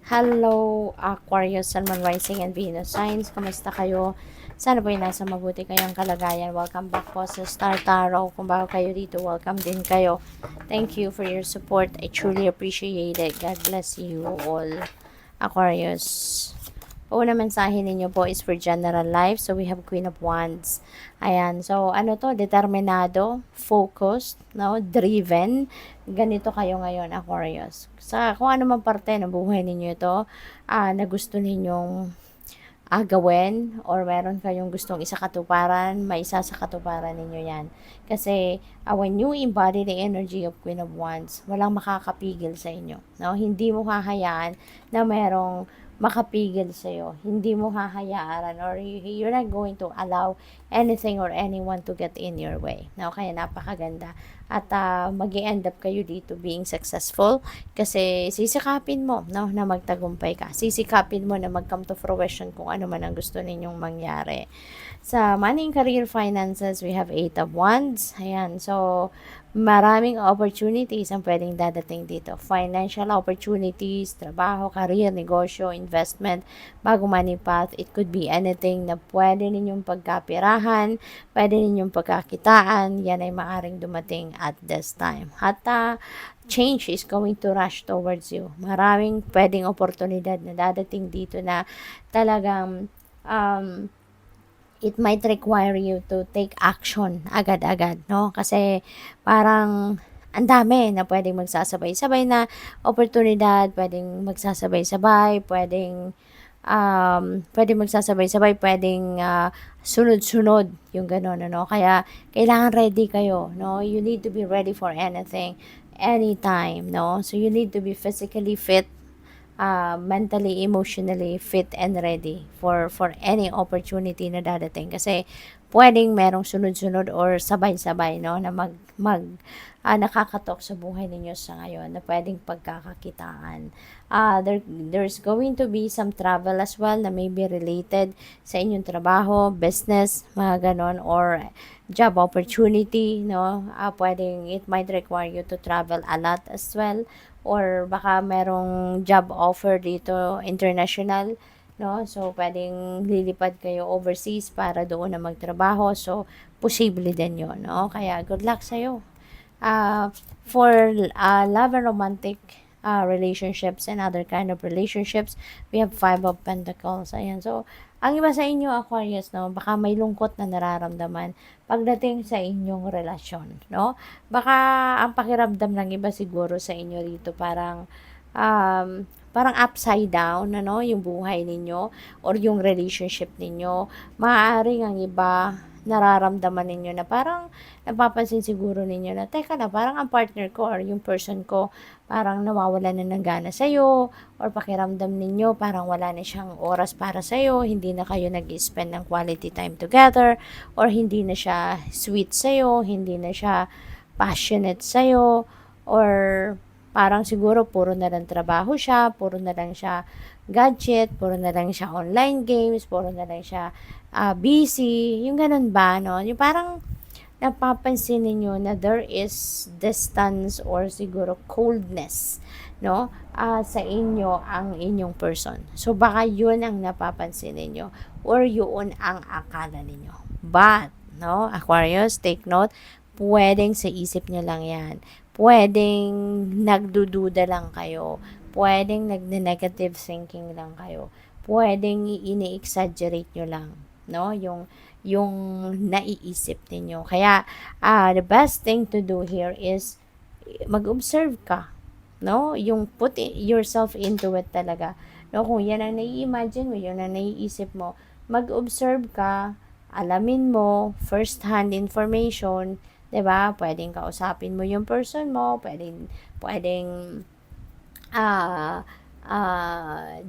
Hello, Aquarius, Sun, Moon, Rising, and Venus signs. Kamusta kayo? Sana po ay nasa mabuti kayong kalagayan. Welcome back po sa Star Tarot. Kung bago kayo dito, welcome din kayo. Thank you for your support. I truly appreciate it. God bless you all, Aquarius. Una mensahe ninyo po is for general life. So, we have Queen of Wands. Ayan. So, ano to? Determinado, focused, no? Driven. Ganito kayo ngayon, Aquarius. Sa kung ano man parte ng buhay ninyo ito, na gusto ninyong gawin or meron kayong gustong isakatuparan, may isa sa katuparan ninyo yan. Kasi when you embody the energy of Queen of Wands, walang makakapigil sa inyo. No? Hindi mo hahayaan na merong makapigil sa iyo. Hindi mo hahayaan or you're not going to allow anything or anyone to get in your way. No? Kaya napakaganda. At mag-end up kayo dito being successful kasi sisikapin mo no, na magtagumpay ka. Sisikapin mo na mag-come to fruition kung ano man ang gusto ninyong mangyari. Sa money and career finances, we have 8 of Wands. Ayan. So, maraming opportunities ang pwedeng dadating dito. Financial opportunities, trabaho, career, negosyo, investment, bago money path. It could be anything na pwede ninyong pagkapirahan, pwede ninyong pagkakitaan. Yan ay maaring dumating at this time. At change is going to rush towards you. Maraming pwedeng oportunidad na dadating dito na talagang it might require you to take action agad-agad, no? Kasi parang ang dami na pwedeng magsasabay-sabay na oportunidad, pwedeng magsasabay-sabay, pwedeng magsasabay-sabay, pwedeng sunod-sunod yung gano'n, ano? Kaya kailangan ready kayo, no? You need to be ready for anything, anytime, no? So you need to be physically fit, mentally, emotionally fit and ready for any opportunity na dadating. Kasi pwedeng merong sunod-sunod or sabay-sabay no na nakakatok sa buhay ninyo sa ngayon na pwedeng pagkakakitaan. There's going to be some travel as well na may be related sa inyong trabaho, business, mga ganon, or job opportunity, no? Pwedeng it might require you to travel a lot as well, or baka merong job offer dito international, no? So pwedeng lilipad kayo overseas para doon na magtrabaho. So posible din 'yon, no? Kaya good luck sa iyo. For love and romantic relationships and other kind of relationships, we have 5 of Pentacles. Ayan. So, ang iba sa inyo, Aquarius, no, baka may lungkot na nararamdaman pagdating sa inyong relasyon, no? Baka ang pakiramdam ng iba siguro sa inyo rito parang upside down, ano, yung buhay ninyo or yung relationship ninyo. Maaaring ang iba nararamdaman ninyo na parang napapansin siguro ninyo na, teka na, parang ang partner ko or yung person ko parang nawawala na ng gana sa'yo, or pakiramdam ninyo parang wala na siyang oras para sa'yo, hindi na kayo nag-spend ng quality time together, or hindi na siya sweet sa'yo, hindi na siya passionate sa'yo, or parang siguro puro na lang trabaho siya, puro na lang siya gadget, puro na lang siya online games, puro na lang siya busy, yung ganun ba, no? Yung parang napapansin ninyo na there is distance or siguro coldness, no? Sa inyo ang inyong person. So, baka yun ang napapansin ninyo or yun ang akala ninyo. But, no, Aquarius, take note, pwedeng sa isip nyo lang yan. Pwedeng nagdududa lang kayo. Pwedeng nagne-negative thinking lang kayo. Pwedeng ini-exaggerate nyo lang, no? Yung naiisip ninyo. Kaya, the best thing to do here is mag-observe ka, no? Yung put yourself into it talaga. No, kung yan ang nai-imagine mo, yun ang naiisip mo, mag-observe ka, alamin mo, first-hand information, 'di ba? Pwedeng kausapin mo yung person mo, pwedeng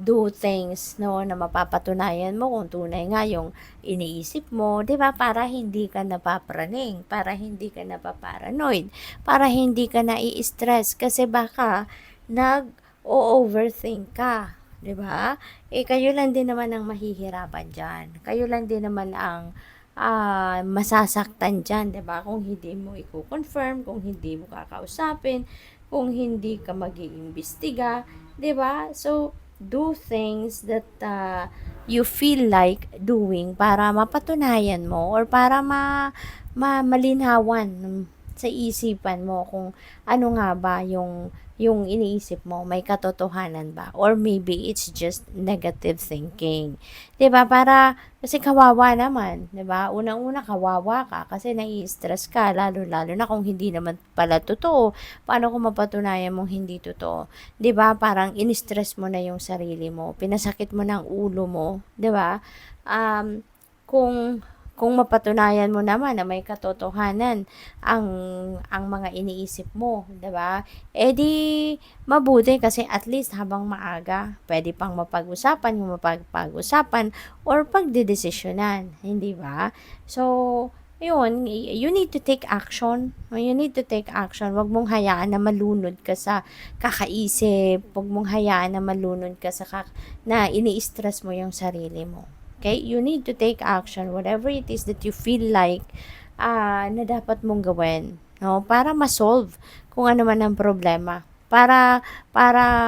do things no na mapapatunayan mo kung tunay nga yung iniisip mo, 'di ba? Para hindi ka napapraning, para hindi ka napaparanoid, para hindi ka nai-stress kasi baka nag-overthink ka, 'di ba? Kayo lang din naman ang mahihirapan diyan. Kayo lang din naman ang masasaktan diyan, 'di ba? Kung hindi mo i-confirm, kung hindi mo kakausapin, kung hindi ka mag-iimbestiga, 'di ba? So, do things that you feel like doing para mapatunayan mo or para malinawan sa isipan mo kung ano nga ba yung iniisip mo, may katotohanan ba? Or maybe it's just negative thinking. 'Di ba? Para kasi kawawa naman, 'di ba? Unang-una kawawa ka kasi nai-stress ka lalo-lalo na kung hindi naman pala totoo. Paano kung mapatunayan mong hindi totoo? 'Di ba? Parang in-stress mo na yung sarili mo, pinasakit mo ng ulo mo, 'di ba? Um, kung mapatunayan mo naman na may katotohanan ang mga iniisip mo, 'di ba? Eh di mabuti kasi at least habang maaga, pwede pang mapag-usapan, yung mapag-usapan or pagdedesisyonan, hindi ba? So, yun, you need to take action. You need to take action. Huwag mong hayaan na malunod ka sa kakaisip. Huwag mong hayaan na malunod ka sa na ini-stress mo yung sarili mo. Okay? You need to take action, whatever it is that you feel like na dapat mong gawin, no? Para ma-solve kung ano man ang problema. Para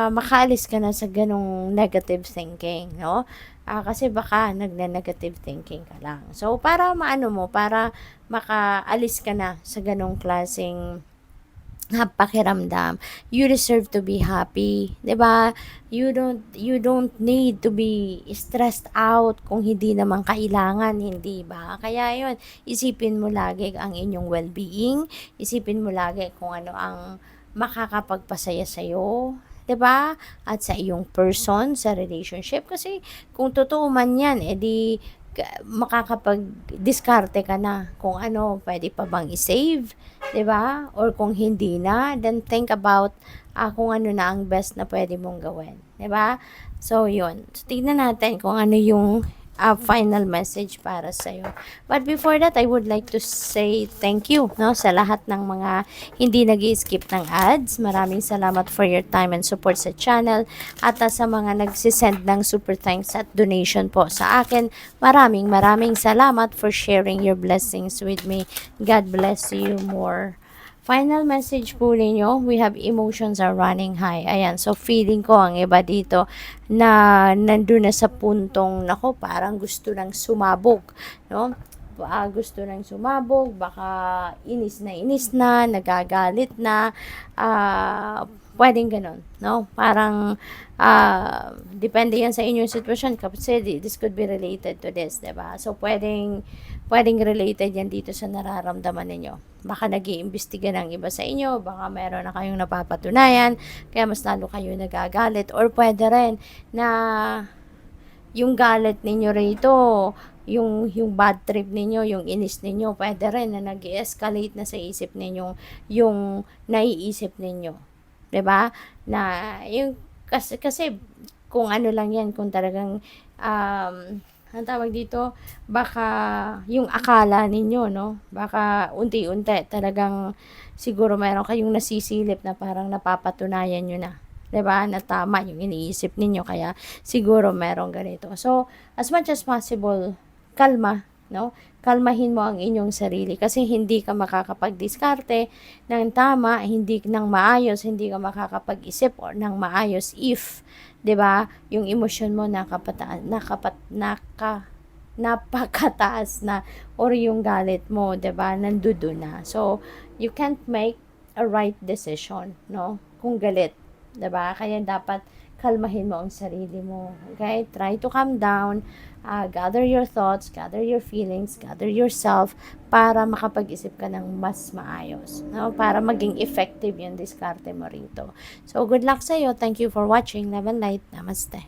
makaalis ka na sa ganong negative thinking, no? Kasi baka nagne-negative thinking ka lang. So, para maano mo, para makaalis ka na sa ganong klaseng pakiramdam. You deserve to be happy, 'di ba? You don't need to be stressed out kung hindi naman kailangan, hindi ba? Kaya 'yun, isipin mo lagi ang inyong well-being, isipin mo lagi kung ano ang makakapagpasaya sa iyo, 'di ba? At sa iyong person, sa relationship kasi kung totoo man 'yan, edi makakapag-diskarte ka na kung ano pwede pa bang i-save, 'di ba? Or kung hindi na, then think about kung ano na ang best na pwede mong gawin, 'di ba? So, 'yun. So, tignan natin kung ano yung final message para sa iyo. But before that, I would like to say thank you, no, sa lahat ng mga hindi nag-skip ng ads. Maraming salamat for your time and support sa channel at sa mga nagsisend ng super thanks at donation po sa akin. Maraming salamat for sharing your blessings with me. God bless you more. Final message po ninyo, we have emotions are running high. Ayan, so feeling ko ang iba dito na nandun na sa puntong, nako, parang gusto nang sumabog, no? Gusto nang sumabog, baka inis na, nagagalit na, pwedeng ganun, no? Parang, depende yan sa inyong sitwasyon kasi this could be related to this, diba? So, pwedeng related yan dito sa nararamdaman ninyo. Baka nag-iimbestiga ng iba sa inyo, baka meron na kayong napapatunayan, kaya mas lalo kayo nagagalit, or pwede rin na yung galit ninyo rito, yung bad trip ninyo, yung inis ninyo, pwede rin na nag-escalate na sa isip ninyo yung naiisip ninyo. 'Di ba? Na yung kasi kung ano lang 'yan, kung talagang ang tawag dito, baka yung akala ninyo, no? Baka unti-unti talagang siguro meron kayong nasisilip na parang napapatunayan nyo na, 'di ba? Na tama yung iniisip ninyo kaya siguro merong ganito. So, as much as possible, kalma, no? Kalmahin mo ang inyong sarili kasi hindi ka makakapag-diskarte ng tama, hindi ng maayos, hindi ka makakapag-isip or ng maayos if, 'di ba? Yung emosyon mo napakataas na or yung galit mo, 'di ba? Nandoon na. So, you can't make a right decision, no? Kung galit, 'di ba? Kaya dapat kalmahin mo ang sarili mo. Okay? Try to calm down. Gather your thoughts, gather your feelings, gather yourself para makapag-isip ka ng mas maayos. No? Para maging effective yung diskarte mo rito. So, good luck sa iyo. Thank you for watching. Love and light. Namaste.